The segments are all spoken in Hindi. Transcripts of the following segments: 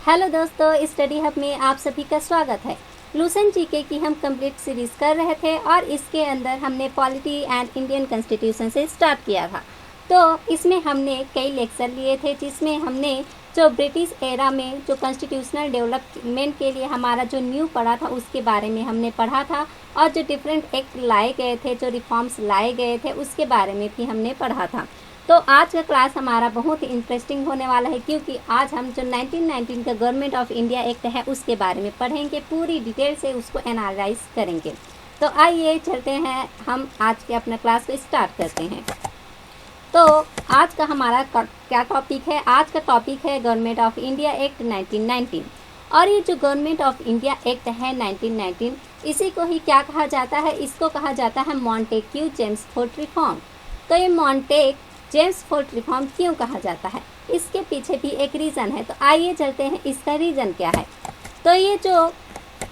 हेलो दोस्तों, स्टडी हब में आप सभी का स्वागत है। लूसेंट जीके की हम कंप्लीट सीरीज कर रहे थे और इसके अंदर हमने पॉलिटी एंड इंडियन कॉन्स्टिट्यूशन से स्टार्ट किया था। तो इसमें हमने कई लेक्चर लिए थे जिसमें हमने जो ब्रिटिश एरा में जो कॉन्स्टिट्यूशनल डेवलपमेंट के लिए हमारा जो न्यू पढ़ा था उसके बारे में हमने पढ़ा था और जो डिफरेंट एक्ट लाए गए थे, जो रिफॉर्म्स लाए गए थे उसके बारे में भी हमने पढ़ा था। तो आज का क्लास हमारा बहुत ही इंटरेस्टिंग होने वाला है क्योंकि आज हम जो 1919 का गवर्नमेंट ऑफ इंडिया एक्ट है उसके बारे में पढ़ेंगे, पूरी डिटेल से उसको एनालाइज करेंगे। तो आइए चलते हैं, हम आज के अपना क्लास को स्टार्ट करते हैं। तो आज का हमारा क्या टॉपिक है? आज का टॉपिक है गवर्नमेंट ऑफ इंडिया एक्ट 1919। और ये जो गवर्नमेंट ऑफ इंडिया एक्ट है 1919, इसी को ही क्या कहा जाता है? इसको कहा जाता है मॉन्टेक्यू चेम्सफोर्ड रिफॉर्म। तो ये मॉन्टेक चेम्सफोर्ड रिफॉर्म क्यों कहा जाता है, इसके पीछे भी एक रीज़न है। तो आइए चलते हैं, इसका रीज़न क्या है। तो ये जो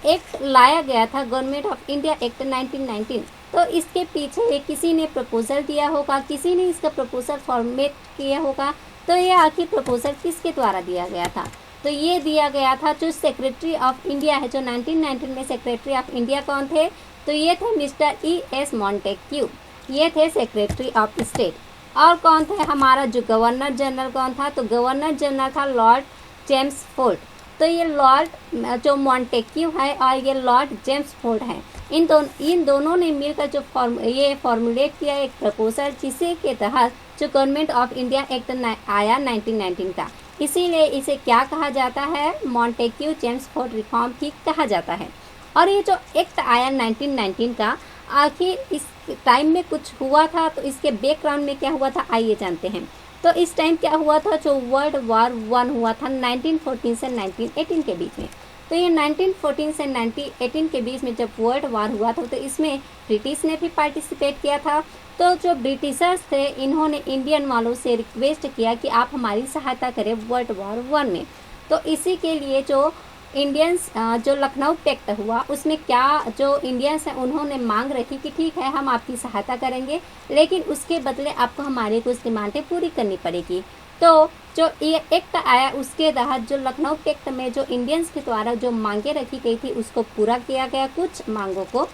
एक्ट लाया गया था गवर्नमेंट ऑफ इंडिया एक्ट 1919, तो इसके पीछे किसी ने प्रपोजल दिया होगा, किसी ने इसका प्रपोजल फॉर्मेट किया होगा। तो ये आखिर प्रपोजल किसके द्वारा दिया गया था? तो ये दिया गया था जो सेक्रेटरी ऑफ इंडिया है, जो 1919 में सेक्रेटरी ऑफ इंडिया कौन थे? तो ये थे मिस्टर E.S. मॉन्टेक्यू, ये थे सेक्रेटरी ऑफ स्टेट। और कौन थे हमारा जो गवर्नर जनरल कौन था? तो गवर्नर जनरल था लॉर्ड चेम्सफोर्ड। तो ये लॉर्ड जो मॉन्टेक्यू है और ये लॉर्ड चेम्सफोर्ड है, इन दोनों ने मिलकर जो ये फॉर्मुलेट किया एक प्रपोजल, जिसे के तहत जो गवर्नमेंट ऑफ इंडिया एक्ट आया 1919 का। इसीलिए इसे क्या कहा जाता है? मॉन्टेक्यू चेम्सफोर्ड रिफॉर्म भी कहा जाता है। और ये जो एक्ट आया 1919 का, आखिर इस टाइम में कुछ हुआ था, तो इसके बैकग्राउंड में क्या हुआ था आइए जानते हैं। तो इस टाइम क्या हुआ था? जो वर्ल्ड वॉर 1 हुआ था 1914 से 1918 के बीच में। तो ये 1914 से 1918 के बीच में जब वर्ल्ड वॉर हुआ था, तो इसमें ब्रिटिश ने भी पार्टिसिपेट किया था। तो जो ब्रिटिशर्स थे, इन्होंने इंडियन वालों से रिक्वेस्ट किया कि आप हमारी सहायता करें वर्ल्ड वॉर 1 में। तो इसी के लिए जो इंडियंस जो लखनऊ पैक्ट हुआ, उसमें क्या जो इंडियंस हैं उन्होंने मांग रखी कि ठीक है, हम आपकी सहायता करेंगे, लेकिन उसके बदले आपको हमारी कुछ डिमांडें पूरी करनी पड़ेगी। तो जो ये एक्ट आया उसके तहत जो लखनऊ पैक्ट में जो इंडियंस के द्वारा जो मांगे रखी गई थी उसको पूरा किया गया कुछ मांगों को,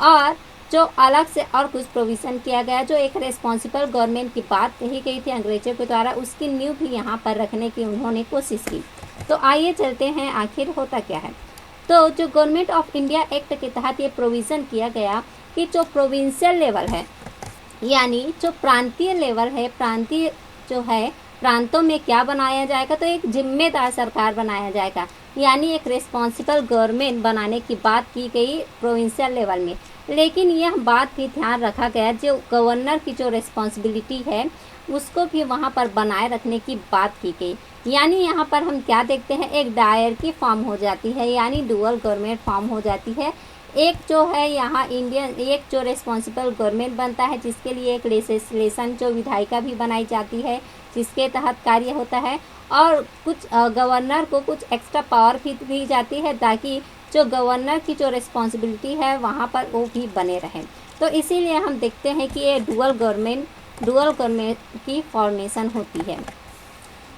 और जो अलग से और कुछ प्रोविज़न किया गया। जो एक रिस्पॉन्सिबल गवर्नमेंट की बात कही गई थी अंग्रेजों के द्वारा, उसकी नींव भी यहाँ पर रखने की उन्होंने कोशिश की। तो आइए चलते हैं, आखिर होता क्या है। तो जो गवर्नमेंट ऑफ इंडिया एक्ट के तहत ये प्रोविज़न किया गया कि जो प्रोविंशियल लेवल है, यानी जो प्रांतीय लेवल है, प्रांतीय जो है प्रांतों में क्या बनाया जाएगा? तो एक जिम्मेदार सरकार बनाया जाएगा, यानी एक रिस्पॉन्सिबल गवर्नमेंट बनाने की बात की गई प्रोविंशियल लेवल में। लेकिन यह बात भी ध्यान रखा गया जो गवर्नर की जो रिस्पॉन्सिबिलिटी है उसको भी वहाँ पर बनाए रखने की बात की गई। यानी यहाँ पर हम क्या देखते हैं, एक डायरकी फॉर्म हो जाती है, यानी डुअल गवर्नमेंट फॉर्म हो जाती है। एक जो है यहाँ इंडियन, एक जो रिस्पॉन्सिबल गवर्नमेंट बनता है जिसके लिए एक लेजिस्लेशन जो विधायिका भी बनाई जाती है जिसके तहत कार्य होता है, और कुछ गवर्नर को कुछ एक्स्ट्रा पावर भी दी जाती है ताकि जो गवर्नर की जो रिस्पॉन्सिबिलिटी है वहाँ पर वो भी बने रहे। तो इसीलिए हम देखते हैं कि ये डुअल गवर्नमेंट की फॉर्मेशन होती है।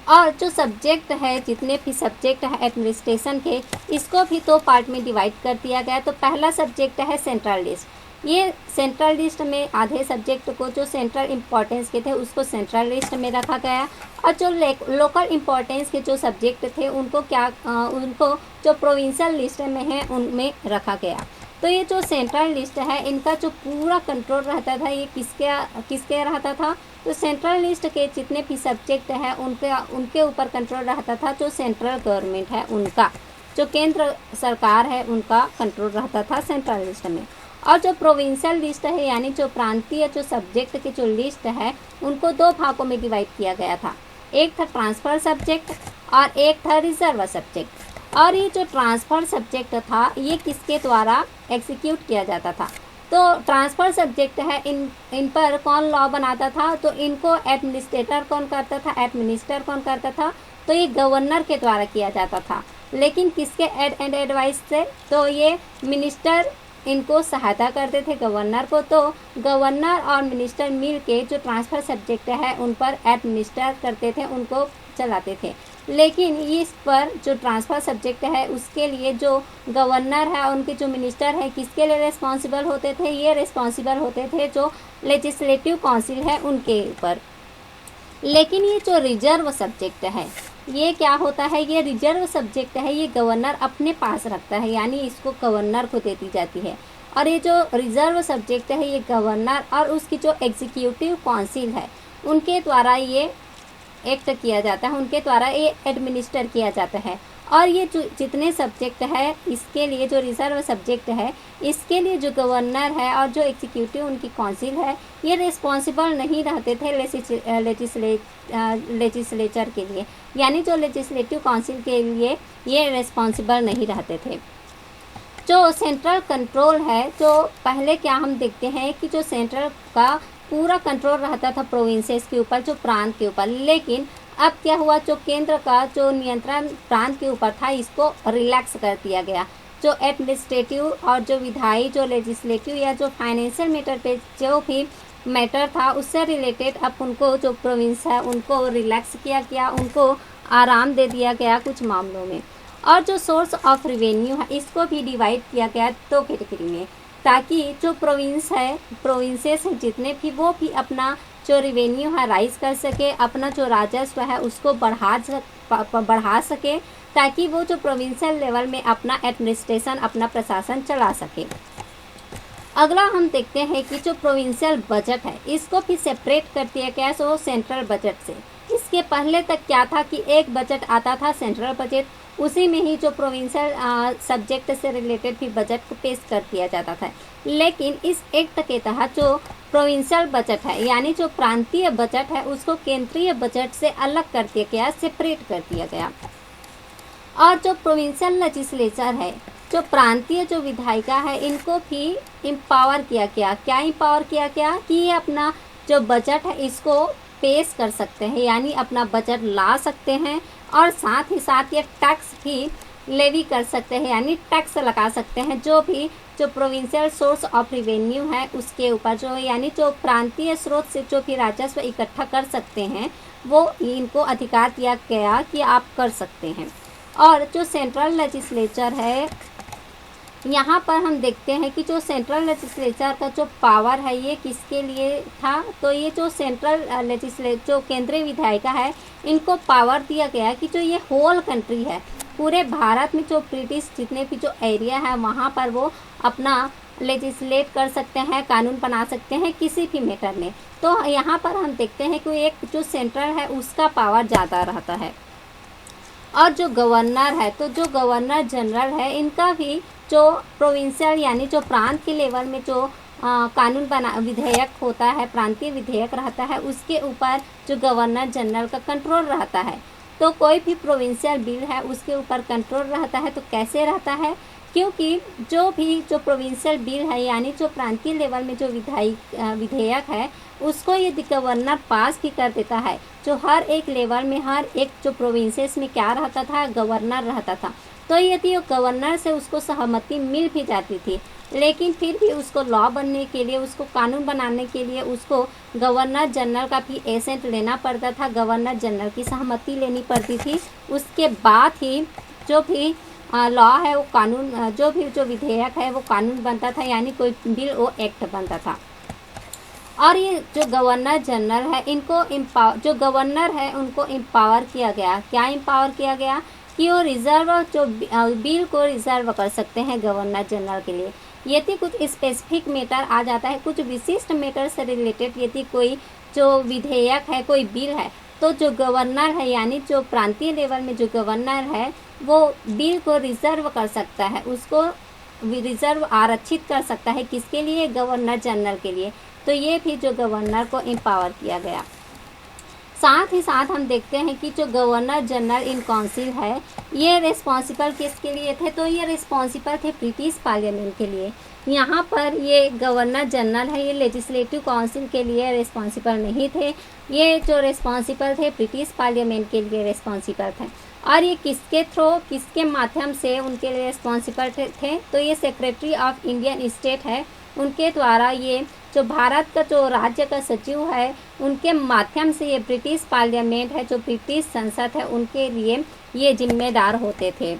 और जो सब्जेक्ट है, जितने भी सब्जेक्ट है एडमिनिस्ट्रेशन के, इसको भी 2 पार्ट में डिवाइड कर दिया गया। तो पहला सब्जेक्ट है सेंट्रल लिस्ट। ये सेंट्रल लिस्ट में आधे सब्जेक्ट को जो सेंट्रल इम्पोर्टेंस के थे उसको सेंट्रल लिस्ट में रखा गया, और जो लोकल इम्पोर्टेंस के जो सब्जेक्ट थे उनको जो प्रोविंशियल लिस्ट में है उनमें रखा गया। तो ये जो सेंट्रल लिस्ट है, इनका जो पूरा कंट्रोल रहता था, ये किसके रहता था? तो सेंट्रल लिस्ट के जितने भी सब्जेक्ट हैं उनके ऊपर कंट्रोल रहता था जो सेंट्रल गवर्नमेंट है उनका, जो केंद्र सरकार है उनका कंट्रोल रहता था सेंट्रल लिस्ट में। और जो प्रोविंशियल लिस्ट है, यानी जो प्रांतीय जो सब्जेक्ट की जो लिस्ट है, उनको 2 भागों में डिवाइड किया गया था। एक था ट्रांसफ़र सब्जेक्ट और एक था रिजर्व सब्जेक्ट। और ये जो ट्रांसफ़र सब्जेक्ट था, ये किसके द्वारा एग्जीक्यूट किया जाता था? तो ट्रांसफ़र सब्जेक्ट है, इन पर कौन लॉ बनाता था? तो इनको एडमिनिस्ट्रेटर कौन करता था, एडमिनिस्टर कौन करता था? तो ये गवर्नर के द्वारा किया जाता था। लेकिन किसके एडवाइस से? तो ये मिनिस्टर इनको सहायता करते थे गवर्नर को। तो गवर्नर और मिनिस्टर मिल के जो ट्रांसफ़र सब्जेक्ट है उन पर एडमिनिस्टर करते थे, उनको चलाते थे। लेकिन इस पर जो ट्रांसफ़र सब्जेक्ट है उसके लिए जो गवर्नर है, उनके जो मिनिस्टर है, किसके लिए रिस्पॉन्सिबल होते थे? ये रिस्पॉन्सिबल होते थे जो लेजिस्लेटिव काउंसिल है उनके ऊपर। लेकिन ये जो रिजर्व सब्जेक्ट है, ये क्या होता है? ये रिजर्व सब्जेक्ट है, ये गवर्नर अपने पास रखता है, यानी इसको गवर्नर को दे दी जाती है। और ये जो रिजर्व सब्जेक्ट है, ये गवर्नर और उसकी जो एग्जीक्यूटिव काउंसिल है उनके द्वारा ये एक्ट किया जाता है, उनके द्वारा ये एडमिनिस्टर किया जाता है। और ये जो जितने सब्जेक्ट है, इसके लिए जो रिजर्व सब्जेक्ट है, इसके लिए जो गवर्नर है और जो एग्जीक्यूटिव उनकी काउंसिल है, ये रिस्पॉन्सिबल नहीं रहते थे लेजिस्लेचर के लिए, यानी जो लेजिस्लेटिव काउंसिल के लिए ये रिस्पॉन्सिबल नहीं रहते थे। जो सेंट्रल कंट्रोल है, जो पहले क्या हम देखते हैं कि जो सेंट्रल का पूरा कंट्रोल रहता था प्रोविंसेस के ऊपर, जो प्रांत के ऊपर, लेकिन अब क्या हुआ? जो केंद्र का जो नियंत्रण प्रांत के ऊपर था, इसको रिलैक्स कर दिया गया। जो एडमिनिस्ट्रेटिव और जो विधायी, जो लेजिस्लेटिव या जो फाइनेंशियल मैटर पे जो भी मैटर था उससे रिलेटेड अब उनको जो प्रोविंस है उनको रिलैक्स किया गया, उनको आराम दे दिया गया कुछ मामलों में। और जो सोर्स ऑफ रिवेन्यू है, इसको भी डिवाइड किया गया 2 कैटेगरी में, ताकि जो प्रोविंस है, प्रोविंसेस हैं जितने भी, वो भी अपना जो रिवेन्यू है राइज कर सके, अपना जो राजस्व है उसको बढ़ा सके, ताकि वो जो प्रोविंशियल लेवल में अपना एडमिनिस्ट्रेशन, अपना प्रशासन चला सके। अगला हम देखते हैं कि जो प्रोविंशियल बजट है, इसको भी सेपरेट कर दिया गया सो सेंट्रल बजट से। इसके पहले तक क्या था कि एक बजट आता था सेंट्रल बजट, उसी में ही जो प्रोविंशियल सब्जेक्ट से रिलेटेड भी बजट को पेश कर दिया जाता था। लेकिन इस एक्ट के तहत जो प्रोविंशियल बजट है, यानी जो प्रांतीय बजट है, उसको केंद्रीय बजट से अलग कर दिया गया, सेपरेट कर दिया गया। और जो प्रोविंशियल लेजिस्लेचर है, जो प्रांतीय जो विधायिका है, इनको भी एम्पावर किया गया। क्या एम्पावर किया गया? कि ये अपना जो बजट है इसको पेश कर सकते हैं, यानी अपना बजट ला सकते हैं, और साथ ही साथ ये टैक्स भी लेवी कर सकते हैं, यानी टैक्स लगा सकते हैं जो भी जो प्रोविंशियल सोर्स ऑफ रिवेन्यू है उसके ऊपर, जो यानी जो प्रांतीय स्रोत से जो भी राजस्व इकट्ठा कर सकते हैं, वो इनको अधिकार दिया गया कि आप कर सकते हैं। और जो सेंट्रल लेजिस्लेचर है, यहाँ पर हम देखते हैं कि जो सेंट्रल लेजिस्लेचर का जो पावर है ये किसके लिए था? तो ये जो सेंट्रल जो केंद्रीय विधायिका है, इनको पावर दिया गया कि जो ये होल कंट्री है, पूरे भारत में जो ब्रिटिश जितने भी जो एरिया है वहाँ पर वो अपना लेजिस्लेट कर सकते हैं, कानून बना सकते हैं किसी भी मैटर में। तो यहाँ पर हम देखते हैं कि एक जो सेंट्रल है उसका पावर ज़्यादा रहता है। और जो गवर्नर है, तो जो गवर्नर जनरल है, इनका भी जो प्रोविंशियल यानी जो प्रांत के लेवल में जो कानून बना विधेयक होता है, प्रांतीय विधेयक रहता है, उसके ऊपर जो गवर्नर जनरल का कंट्रोल रहता है। तो कोई भी प्रोविंशियल बिल है उसके ऊपर कंट्रोल रहता है। तो कैसे रहता है? क्योंकि जो भी जो प्रोविंशियल बिल है, यानी जो प्रांतीय लेवल में जो विधेयक है, उसको यदि गवर्नर पास भी कर देता है, जो हर एक लेवल में, हर एक जो प्रोविंसेस में क्या रहता था? गवर्नर रहता था। तो यदि वो गवर्नर से उसको सहमति मिल भी जाती थी, लेकिन फिर भी उसको लॉ बनने के लिए, उसको कानून बनाने के लिए उसको गवर्नर जनरल का भी एसेंट लेना पड़ता था, गवर्नर जनरल की सहमति लेनी पड़ती थी। उसके बाद ही जो भी लॉ है वो कानून, जो भी जो विधेयक है वो कानून बनता था, यानी कोई बिल वो एक्ट बनता था। और ये जो गवर्नर जनरल है, इनको जो गवर्नर है उनको एम्पावर किया गया। क्या एम्पावर किया गया? कि वो रिजर्व जो बिल को रिजर्व कर सकते हैं गवर्नर जनरल के लिए। यदि कुछ स्पेसिफिक मैटर आ जाता है, कुछ विशिष्ट मैटर से रिलेटेड यदि कोई जो विधेयक है, कोई बिल है, तो जो गवर्नर है, यानी जो प्रांतीय लेवल में जो गवर्नर है, वो बिल को रिजर्व कर सकता है, उसको रिजर्व आरक्षित कर सकता है। किसके लिए? गवर्नर जनरल के लिए। तो ये भी जो गवर्नर को एम्पावर किया गया। साथ ही साथ हम देखते हैं कि जो गवर्नर जनरल इन काउंसिल है, ये रिस्पॉन्सिबल किसके लिए थे? तो ये रिस्पॉन्सिबल थे ब्रिटिश पार्लियामेंट के लिए। यहाँ पर ये गवर्नर जनरल है, ये लेजिस्लेटिव काउंसिल के लिए रिस्पॉन्सिबल नहीं थे, ये जो रिस्पॉन्सिबल थे ब्रिटिश पार्लियामेंट के लिए रिस्पॉन्सिबल थे। और ये किसके थ्रू, किसके माध्यम से उनके लिए रिस्पॉन्सिबल थे? तो ये सेक्रेटरी ऑफ इंडियन स्टेट है, उनके द्वारा ये जो भारत का जो राज्य का सचिव है उनके माध्यम से ये ब्रिटिश पार्लियामेंट है, जो ब्रिटिश संसद है, उनके लिए ये जिम्मेदार होते थे।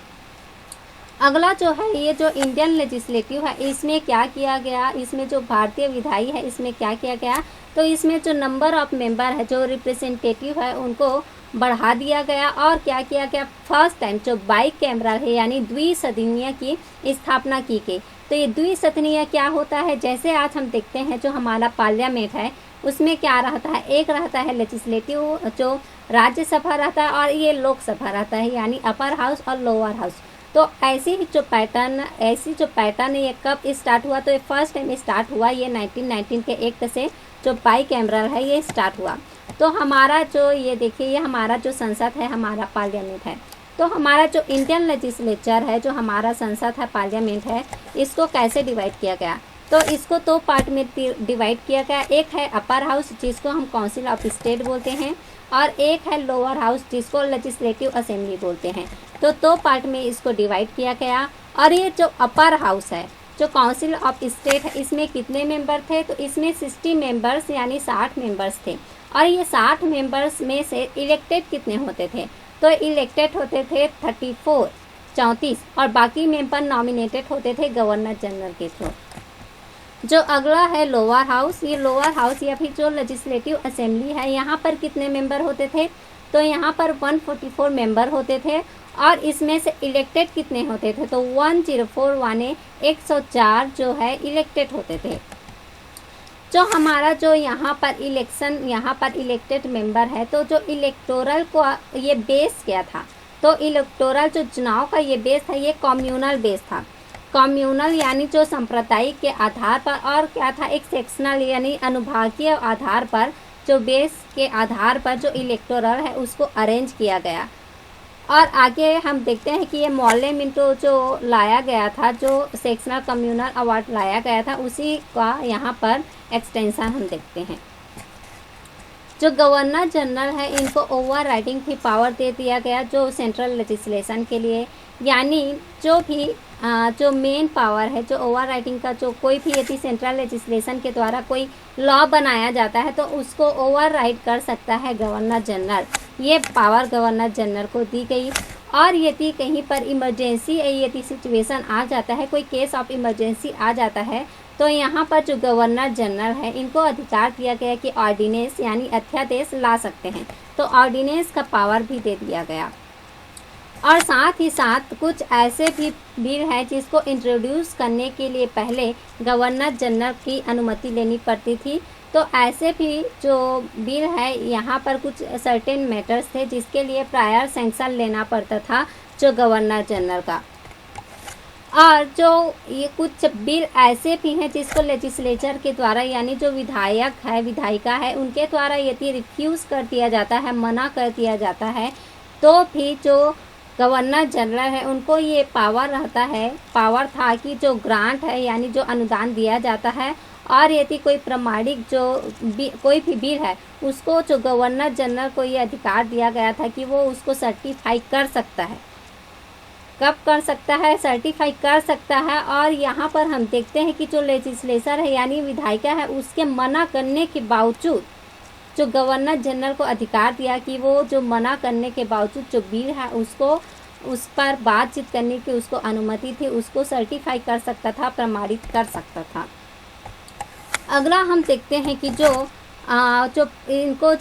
अगला जो है ये जो इंडियन लेजिस्लेटिव है, इसमें क्या किया गया, इसमें जो भारतीय विधायी है इसमें क्या किया गया, तो इसमें जो नंबर ऑफ मेंबर है, जो रिप्रेजेंटेटिव है, उनको बढ़ा दिया गया। और क्या किया गया, फर्स्ट टाइम जो बाइकैमरल है यानी द्विसदनीय की स्थापना की गई। तो ये द्विसदनीय क्या होता है, जैसे आज हम देखते हैं जो हमारा पार्लियामेंट है उसमें क्या रहता है, एक रहता है लेजिस्लेटिव जो राज्यसभा रहता है और ये लोकसभा रहता है यानी अपर हाउस और लोअर हाउस। तो ऐसी जो पैटर्न ये कब स्टार्ट हुआ, तो ये फर्स्ट टाइम स्टार्ट हुआ ये 1919 के एक्ट से जो बाइकैमरल है ये स्टार्ट हुआ। तो हमारा जो ये देखिए ये हमारा जो संसद है, हमारा पार्लियामेंट है। तो हमारा जो इंडियन लेजिस्लेचर है, जो हमारा संसद है, पार्लियामेंट है, इसको कैसे डिवाइड किया गया, तो इसको दो पार्ट में डिवाइड किया गया। एक है अपर हाउस जिसको हम काउंसिल ऑफ स्टेट बोलते हैं और एक है लोअर हाउस जिसको लेजिस्लेटिव असेंबली बोलते हैं। तो दो पार्ट में इसको डिवाइड किया गया। और ये जो अपर हाउस है, जो काउंसिल ऑफ स्टेट है, इसमें कितने मेंबर थे, तो इसमें 60 मेंबर्स यानी 60 मेंबर्स थे। और ये 60 मेंबर्स में से इलेक्टेड कितने होते थे, तो इलेक्टेड होते थे 34 और बाकी मेंबर नॉमिनेटेड होते थे गवर्नर जनरल के थ्रू। जो अगला है लोअर हाउस, ये लोअर हाउस या फिर जो लेजिस्लेटिव असेंबली है, यहाँ पर कितने मेंबर होते थे, तो यहाँ पर 144 मेंबर होते थे। और इसमें से इलेक्टेड कितने होते थे, तो 104 वाने 104 जो है इलेक्टेड होते थे। जो हमारा जो यहाँ पर इलेक्टेड मेंबर है, तो जो इलेक्टोरल को ये बेस क्या था, तो इलेक्टोरल जो चुनाव का ये बेस था ये कम्युनल बेस था। कम्युनल यानी जो सांप्रदायिक के आधार पर, और क्या था एक सेक्शनल यानी अनुभागीय आधार पर, जो बेस के आधार पर जो इलेक्टोरल है उसको अरेंज किया गया। और आगे हम देखते हैं कि ये मोहल्ले मिंटो जो लाया गया था, जो सेक्शनल कम्युनल अवार्ड लाया गया था, उसी का यहाँ पर एक्सटेंशन हम देखते हैं। जो गवर्नर जनरल है इनको ओवर राइडिंग की पावर दे दिया गया जो सेंट्रल लेजिस्लेशन के लिए, यानी जो भी जो मेन पावर है, जो ओवर राइडिंग का जो कोई भी यदि सेंट्रल लेजिस्लेशन के द्वारा कोई लॉ बनाया जाता है तो उसको ओवर राइड कर सकता है गवर्नर जनरल। ये पावर गवर्नर जनरल को दी गई। और यदि कहीं पर इमरजेंसी यदि सिचुएशन आ जाता है, कोई केस ऑफ इमरजेंसी आ जाता है, तो यहाँ पर जो गवर्नर जनरल है इनको अधिकार दिया गया कि ऑर्डिनेंस यानी अध्यादेश ला सकते हैं। तो ऑर्डिनेंस का पावर भी दे दिया गया। और साथ ही साथ कुछ ऐसे भी बिल हैं जिसको इंट्रोड्यूस करने के लिए पहले गवर्नर जनरल की अनुमति लेनी पड़ती थी। तो ऐसे भी जो बिल है यहाँ पर कुछ सर्टेन मैटर्स थे जिसके लिए प्रायर सैंक्शन लेना पड़ता था जो गवर्नर जनरल का। और जो ये कुछ बिल ऐसे भी हैं जिसको लेजिस्लेचर के द्वारा यानी जो विधायक है विधायिका है उनके द्वारा यदि रिफ्यूज़ कर दिया जाता है, मना कर दिया जाता है, तो भी जो गवर्नर जनरल है उनको ये पावर था कि जो ग्रांट है यानी जो अनुदान दिया जाता है, और यदि कोई प्रमाणिक जो कोई भी बिल है उसको जो गवर्नर जनरल को ये अधिकार दिया गया था कि वो उसको सर्टिफाई कर सकता है। कब कर सकता है, सर्टिफाई कर सकता है। और यहाँ पर हम देखते हैं कि जो लेजिस्लेचर है यानी विधायिका है उसके मना करने के बावजूद जो गवर्नर जनरल को अधिकार दिया कि वो जो मना करने के बावजूद जो बिल है उसको उस पर बातचीत करने की उसको अनुमति थी, उसको सर्टिफाई कर सकता था, प्रमाणित कर सकता था। अगला हम देखते हैं कि जो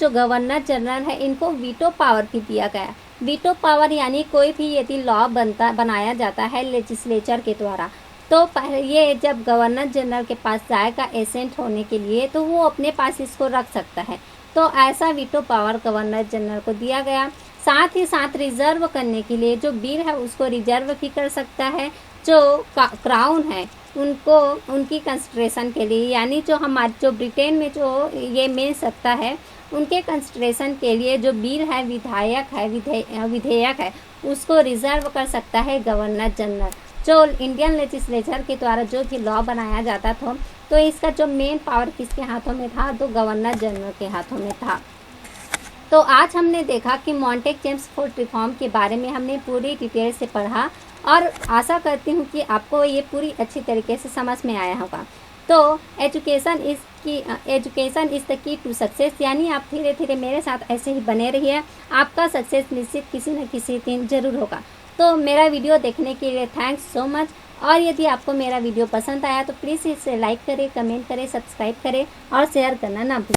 गवर्नर जनरल है इनको वीटो पावर भी दिया गया। वीटो पावर यानी कोई भी यदि लॉ बनाया जाता है लेजिस्लेचर के द्वारा, तो पहले ये जब गवर्नर जनरल के पास जाएगा एसेंट होने के लिए तो वो अपने पास इसको रख सकता है। तो ऐसा वीटो पावर गवर्नर जनरल को दिया गया। साथ ही साथ रिजर्व करने के लिए जो बिल है उसको रिजर्व भी कर सकता है। जो क्राउन है उनको उनकी कंसिडरेशन के लिए यानी जो ब्रिटेन में जो ये मेन सत्ता है उनके कंसिडरेशन के लिए जो बिल है विधेयक है उसको रिजर्व कर सकता है गवर्नर जनरल। जो इंडियन लेजिस्लेचर के द्वारा जो भी लॉ बनाया जाता था तो इसका जो मेन पावर किसके हाथों में था, तो गवर्नर जनरल के हाथों में था। तो आज हमने देखा कि मॉन्टेग जेम्स फोर्ड रिफॉर्म के बारे में हमने पूरी डिटेल से पढ़ा और आशा करती हूँ कि आपको ये पूरी अच्छी तरीके से समझ में आया होगा। तो एजुकेशन इज़ कि education is the key to success, यानी आप धीरे धीरे मेरे साथ ऐसे ही बने रहिए, आपका सक्सेस निश्चित किसी न किसी दिन ज़रूर होगा। तो मेरा वीडियो देखने के लिए थैंक्स सो मच। और यदि आपको मेरा वीडियो पसंद आया तो प्लीज़ इसे लाइक करें, कमेंट करें, सब्सक्राइब करें और शेयर करना ना भूलें।